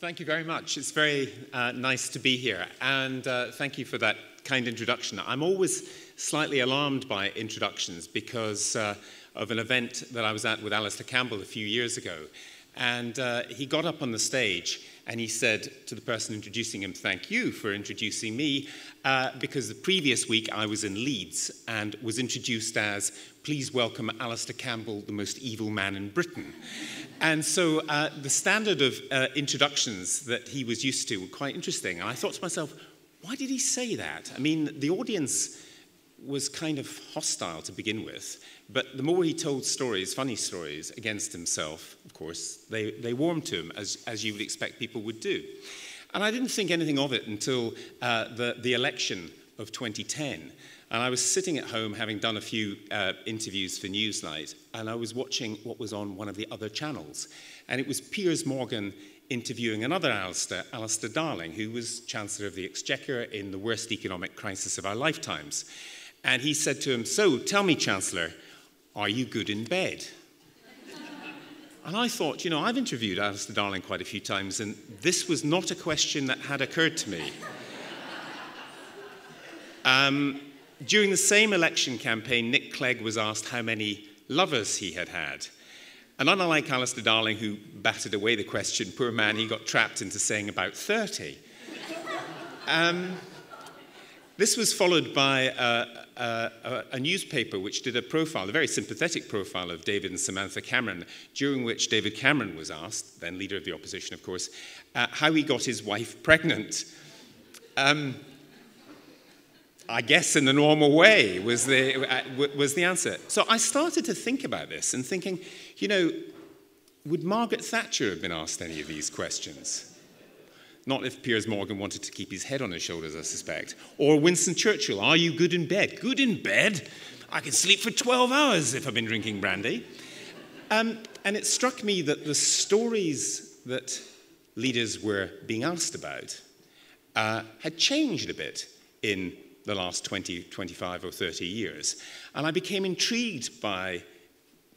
Thank you very much. It's very nice to be here, and thank you for that kind introduction. I'm always slightly alarmed by introductions because of an event that I was at with Alistair Campbell a few years ago, and he got up on the stage and he said to the person introducing him, "Thank you for introducing me, because the previous week I was in Leeds and was introduced as, 'Please welcome Alistair Campbell, the most evil man in Britain.'" And so the standard of introductions that he was used to were quite interesting. And I thought to myself, why did he say that? I mean, the audience was kind of hostile to begin with, but the more he told stories, funny stories, against himself, of course, they warmed to him, as you would expect people would do. And I didn't think anything of it until the election of 2010. And I was sitting at home, having done a few interviews for Newsnight, and I was watching what was on one of the other channels. And it was Piers Morgan interviewing another Alistair Darling, who was Chancellor of the Exchequer in the worst economic crisis of our lifetimes. And he said to him, "So, tell me, Chancellor, are you good in bed?" And I thought, you know, I've interviewed Alistair Darling quite a few times, and this was not a question that had occurred to me. During the same election campaign, Nick Clegg was asked how many lovers he had had. And unlike Alistair Darling, who batted away the question, poor man, he got trapped into saying about 30. This was followed by a newspaper which did a profile, a very sympathetic profile of David and Samantha Cameron, during which David Cameron was asked, then leader of the opposition, of course, how he got his wife pregnant. I guess in the normal way was the answer. So I started to think about this and thinking, you know, would Margaret Thatcher have been asked any of these questions? Not if Piers Morgan wanted to keep his head on his shoulders, I suspect. Or Winston Churchill, "Are you good in bed?" "Good in bed? I can sleep for 12 hours if I've been drinking brandy." And it struck me that the stories that leaders were being asked about had changed a bit in the last 20, 25 or 30 years. And I became intrigued by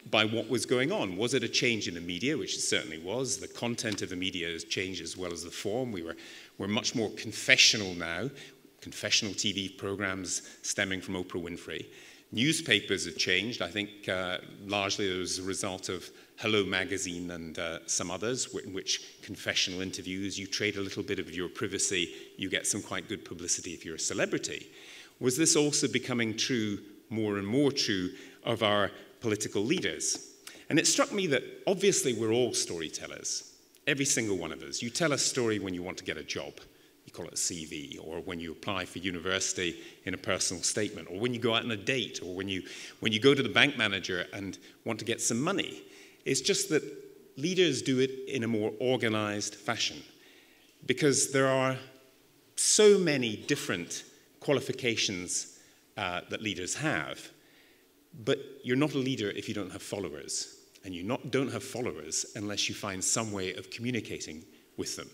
what was going on. Was it a change in the media, which it certainly was? The content of the media has changed as well as the form. We're much more confessional now, confessional TV programs stemming from Oprah Winfrey. Newspapers have changed. I think largely it was a result of Hello Magazine and some others, in which confessional interviews, you trade a little bit of your privacy, you get some quite good publicity if you're a celebrity. Was this also becoming true, more and more true, of our political leaders? And it struck me that obviously we're all storytellers, every single one of us. You tell a story when you want to get a job. You call it a CV, or when you apply for university in a personal statement, or when you go out on a date, or when you go to the bank manager and want to get some money. It's just that leaders do it in a more organized fashion, because there are so many different qualifications that leaders have. But you're not a leader if you don't have followers, and you don't have followers unless you find some way of communicating with them.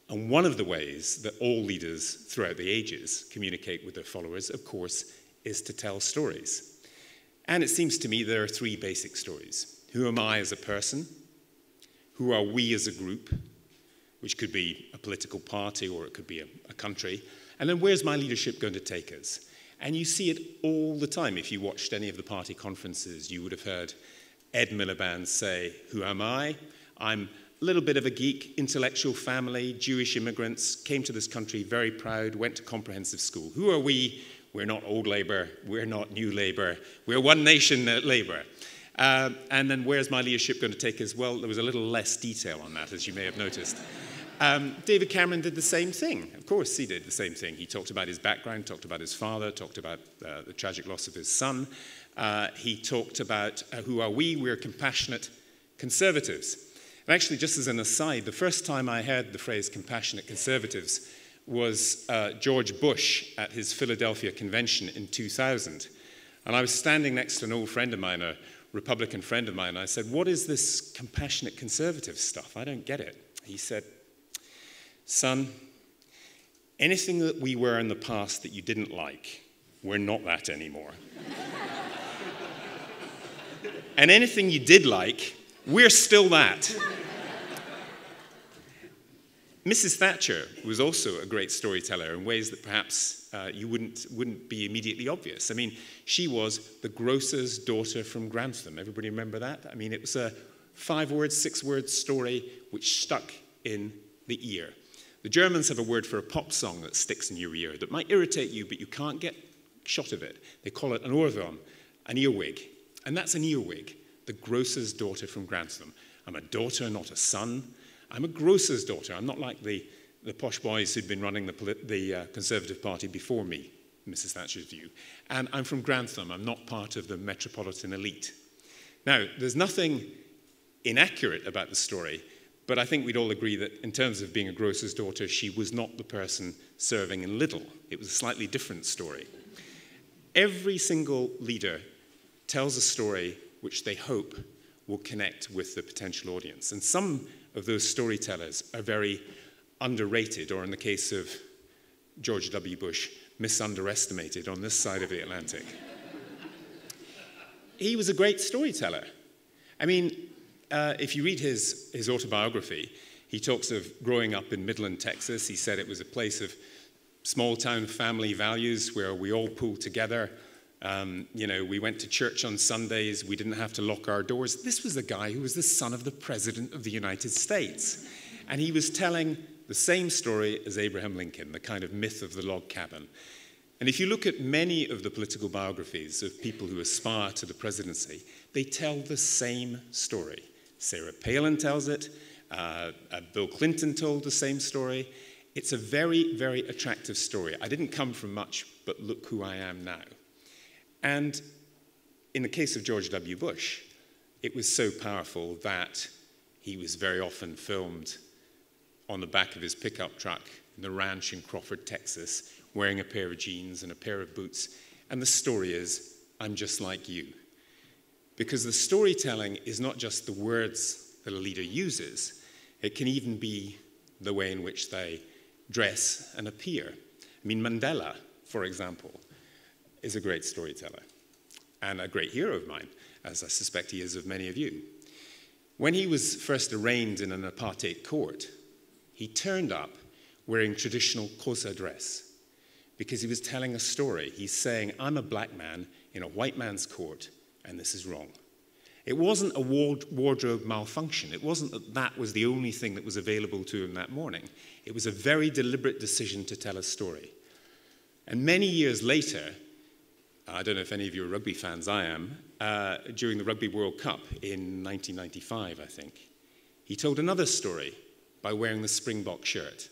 And one of the ways that all leaders throughout the ages communicate with their followers, of course, is to tell stories. And it seems to me there are three basic stories. Who am I as a person? Who are we as a group? Which could be a political party or it could be a country. And then where's my leadership going to take us? And you see it all the time. If you watched any of the party conferences, you would have heard Ed Miliband say, "Who am I? I'm a little bit of a geek, intellectual family, Jewish immigrants, came to this country very proud, went to comprehensive school. Who are we? We're not old Labour, we're not new Labour, we're one nation Labour." And then where's my leadership going to take us? Well, there was a little less detail on that, as you may have noticed. David Cameron did the same thing. Of course, he did the same thing. He talked about his background, talked about his father, talked about the tragic loss of his son. He talked about who are we? We're compassionate conservatives. And actually, just as an aside, the first time I heard the phrase compassionate conservatives was George Bush at his Philadelphia convention in 2000. And I was standing next to an old friend of mine, a Republican friend of mine, and I said, "What is this compassionate conservative stuff? I don't get it." He said, son, anything that we were in the past that you didn't like, we're not that anymore. And anything you did like, we're still that. Mrs. Thatcher was also a great storyteller in ways that perhaps you wouldn't be immediately obvious. I mean, she was the grocer's daughter from Grantham. Everybody remember that? I mean, it was a 5-word, 6-word story which stuck in the ear. The Germans have a word for a pop song that sticks in your ear that might irritate you, but you can't get shot of it. They call it an Ohrwurm, an earwig. And that's an earwig, the grocer's daughter from Grantham. I'm a daughter, not a son. I'm a grocer's daughter. I'm not like the posh boys who'd been running the Conservative Party before me, Mrs. Thatcher's view. And I'm from Grantham. I'm not part of the metropolitan elite. Now, there's nothing inaccurate about the story, but I think we'd all agree that in terms of being a grocer's daughter, she was not the person serving in Lidl. It was a slightly different story. Every single leader tells a story which they hope will connect with the potential audience. And some of those storytellers are very underrated, or in the case of George W. Bush, misunderestimated on this side of the Atlantic. He was a great storyteller. I mean, if you read his autobiography, he talks of growing up in Midland, Texas. He said it was a place of small-town family values where we all pulled together. We went to church on Sundays. We didn't have to lock our doors. This was a guy who was the son of the President of the United States. And he was telling the same story as Abraham Lincoln, the kind of myth of the log cabin. And if you look at many of the political biographies of people who aspire to the presidency, they tell the same story. Sarah Palin tells it. Bill Clinton told the same story. It's a very, very attractive story. I didn't come from much, but look who I am now. And in the case of George W. Bush, it was so powerful that he was very often filmed on the back of his pickup truck in the ranch in Crawford, Texas, wearing a pair of jeans and a pair of boots. And the story is, I'm just like you. Because the storytelling is not just the words that a leader uses, it can even be the way in which they dress and appear. I mean, Mandela, for example, is a great storyteller and a great hero of mine, as I suspect he is of many of you. When he was first arraigned in an apartheid court, he turned up wearing traditional Xhosa dress because he was telling a story. He's saying, I'm a black man in a white man's court, and this is wrong. It wasn't a wardrobe malfunction. It wasn't that that was the only thing that was available to him that morning. It was a very deliberate decision to tell a story. And many years later, I don't know if any of you are rugby fans, I am, during the Rugby World Cup in 1995, I think, he told another story by wearing the Springbok shirt.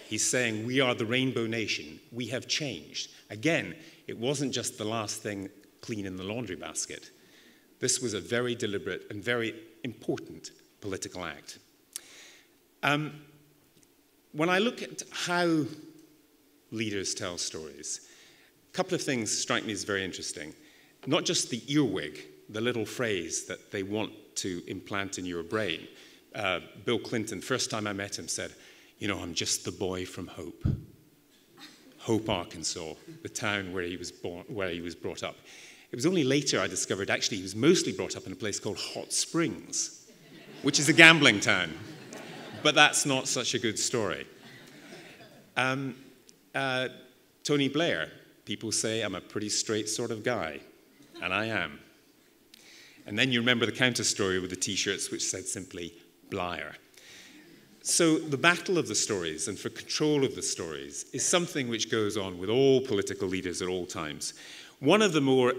He's saying, we are the Rainbow Nation. We have changed. Again, it wasn't just the last thing clean in the laundry basket. This was a very deliberate and very important political act. When I look at how leaders tell stories, a couple of things strike me as very interesting. Not just the earwig, the little phrase that they want to implant in your brain. Bill Clinton, first time I met him, said, I'm just the boy from Hope. Hope, Arkansas, the town where he was born, where he was brought up. It was only later I discovered, actually, he was mostly brought up in a place called Hot Springs, which is a gambling town. But that's not such a good story. Tony Blair, people say I'm a pretty straight sort of guy, and I am. And then you remember the counter story with the T-shirts which said simply, Blair. So the battle of the stories and for control of the stories is something which goes on with all political leaders at all times. One of the more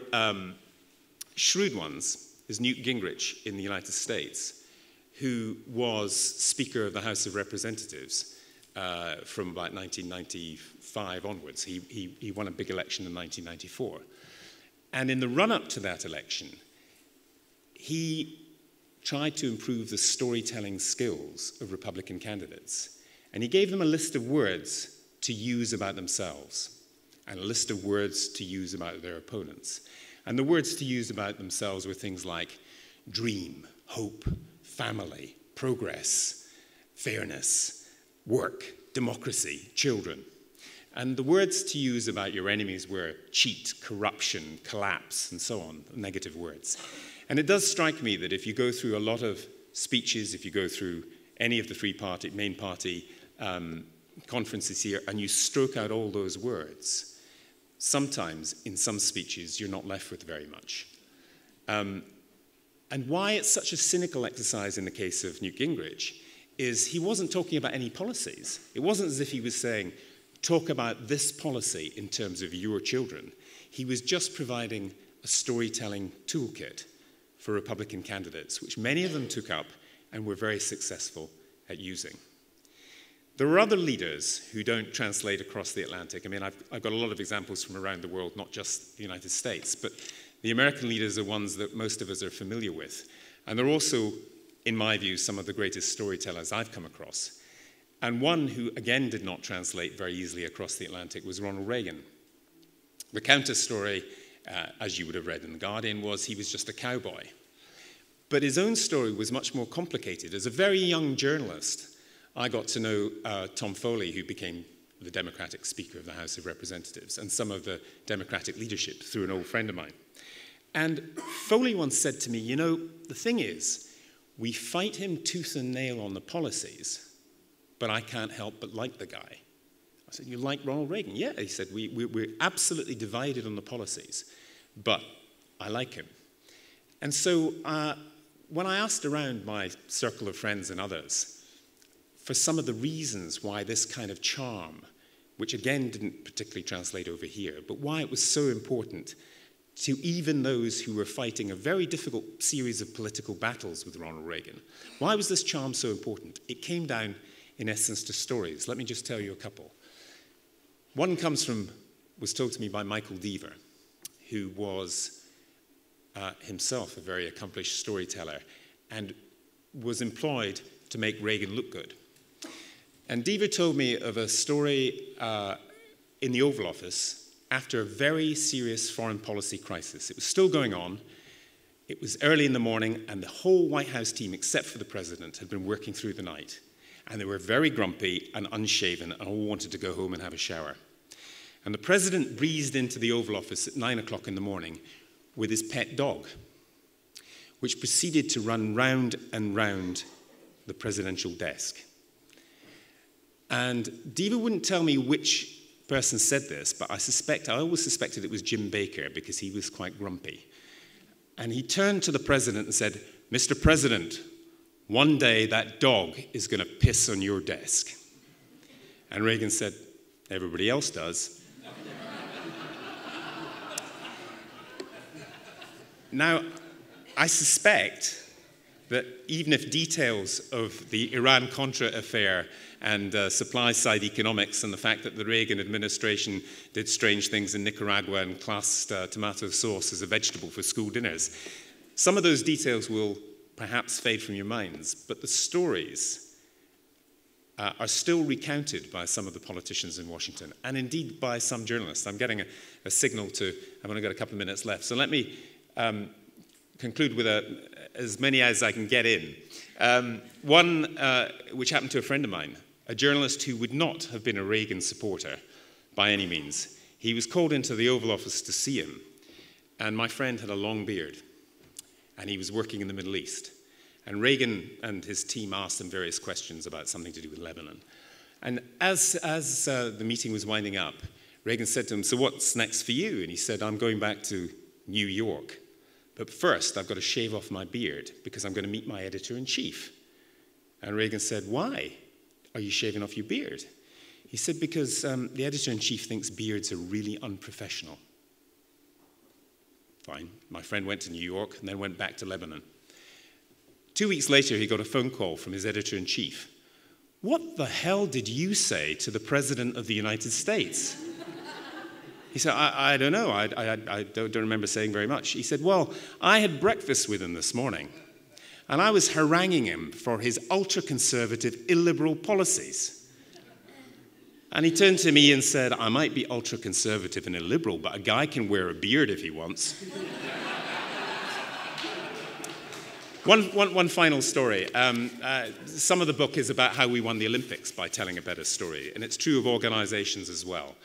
shrewd ones is Newt Gingrich in the United States, who was Speaker of the House of Representatives from about 1995 onwards. He won a big election in 1994. And in the run-up to that election, he tried to improve the storytelling skills of Republican candidates. And he gave them a list of words to use about themselves and a list of words to use about their opponents. And the words to use about themselves were things like dream, hope, family, progress, fairness, work, democracy, children. And the words to use about your enemies were cheat, corruption, collapse, and so on, negative words. And it does strike me that if you go through a lot of speeches, if you go through any of the three main party conferences here, and you stroke out all those words, sometimes in some speeches you're not left with very much. And why it's such a cynical exercise in the case of Newt Gingrich is he wasn't talking about any policies. It wasn't as if he was saying, talk about this policy in terms of your children. He was just providing a storytelling toolkit for Republican candidates, which many of them took up and were very successful at using. There are other leaders who don't translate across the Atlantic. I mean, I've got a lot of examples from around the world, not just the United States, but the American leaders are ones that most of us are familiar with. And they're also, in my view, some of the greatest storytellers I've come across. And one who, again, did not translate very easily across the Atlantic was Ronald Reagan. The counter story, as you would have read in The Guardian, was he was just a cowboy. But his own story was much more complicated. As a very young journalist, I got to know Tom Foley, who became the Democratic Speaker of the House of Representatives, and some of the Democratic leadership through an old friend of mine. And Foley once said to me, you know, the thing is, we fight him tooth and nail on the policies, but I can't help but like the guy. I said, you like Ronald Reagan? Yeah, he said, we're absolutely divided on the policies, but I like him. And so when I asked around my circle of friends and others for some of the reasons why this kind of charm, which again didn't particularly translate over here, but why it was so important to even those who were fighting a very difficult series of political battles with Ronald Reagan. Why was this charm so important? It came down, in essence, to stories. Let me just tell you a couple. One was told to me by Michael Deaver, who was himself a very accomplished storyteller and was employed to make Reagan look good. And Deaver told me of a story in the Oval Office after a very serious foreign policy crisis. It was still going on. It was early in the morning, and the whole White House team, except for the president, had been working through the night. And they were very grumpy and unshaven and all wanted to go home and have a shower. And the president breezed into the Oval Office at 9 o'clock in the morning with his pet dog, which proceeded to run round and round the presidential desk. And Deaver wouldn't tell me which person said this, but I always suspected it was Jim Baker because he was quite grumpy. And he turned to the president and said, Mr. President, one day that dog is going to piss on your desk. And Reagan said, everybody else does. Now, I suspect that even if details of the Iran-Contra affair and supply-side economics and the fact that the Reagan administration did strange things in Nicaragua and classed tomato sauce as a vegetable for school dinners, some of those details will perhaps fade from your minds, but the stories are still recounted by some of the politicians in Washington, and indeed by some journalists. I'm getting a signal I've only got a couple of minutes left, so let me conclude with as many as I can get in. One which happened to a friend of mine, a journalist who would not have been a Reagan supporter by any means. He was called into the Oval Office to see him, and my friend had a long beard, and he was working in the Middle East. And Reagan and his team asked him various questions about something to do with Lebanon. And as the meeting was winding up, Reagan said to him, so what's next for you? And he said, I'm going back to New York. But first, I've got to shave off my beard because I'm going to meet my editor-in-chief. And Reagan said, why are you shaving off your beard? He said, because the editor-in-chief thinks beards are really unprofessional. Fine. My friend went to New York and then went back to Lebanon. 2 weeks later, he got a phone call from his editor-in-chief. What the hell did you say to the President of the United States? He said, I don't know. I don't remember saying very much. He said, well, I had breakfast with him this morning, and I was haranguing him for his ultra-conservative, illiberal policies. And he turned to me and said, I might be ultra-conservative and illiberal, but a guy can wear a beard if he wants. One final story. Some of the book is about how we won the Olympics by telling a better story, and it's true of organizations as well.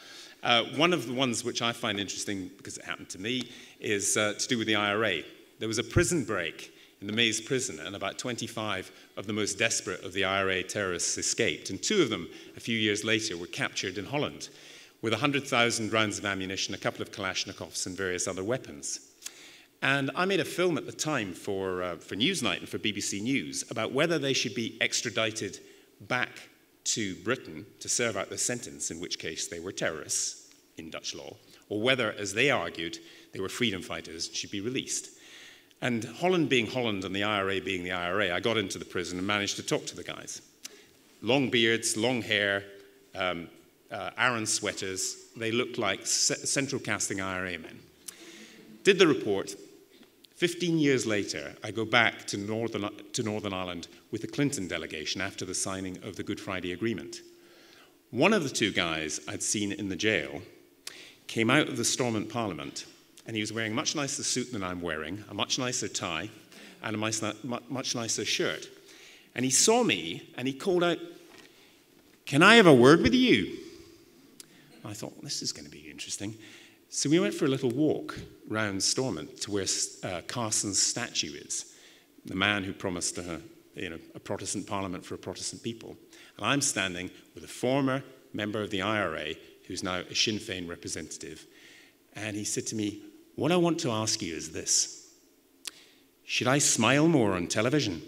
One of the ones which I find interesting, because it happened to me, is to do with the IRA. There was a prison break in the Maze prison, and about 25 of the most desperate of the IRA terrorists escaped, and 2 of them, a few years later, were captured in Holland with 100,000 rounds of ammunition, a couple of Kalashnikovs, and various other weapons. And I made a film at the time for Newsnight and for BBC News about whether they should be extradited back to Britain to serve out their sentence, in which case they were terrorists in Dutch law, or whether, as they argued, they were freedom fighters and should be released. And Holland being Holland and the IRA being the IRA, I got into the prison and managed to talk to the guys. Long beards, long hair, Aran sweaters. They looked like central casting IRA men. Did the report. 15 years later, I go back to Northern Ireland with the Clinton delegation after the signing of the Good Friday Agreement. One of the 2 guys I'd seen in the jail came out of the Stormont Parliament, and he was wearing a much nicer suit than I'm wearing, a much nicer tie, and a much nicer shirt. And he saw me, and he called out, "Can I have a word with you?" I thought, well, this is going to be interesting. So we went for a little walk round Stormont to where Carson's statue is, the man who promised a Protestant parliament for a Protestant people. And I'm standing with a former member of the IRA, who's now a Sinn Féin representative. And he said to me, "What I want to ask you is this. Should I smile more on television?"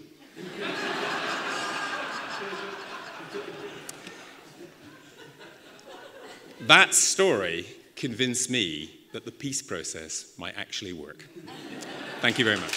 That story convinced me that the peace process might actually work. Thank you very much.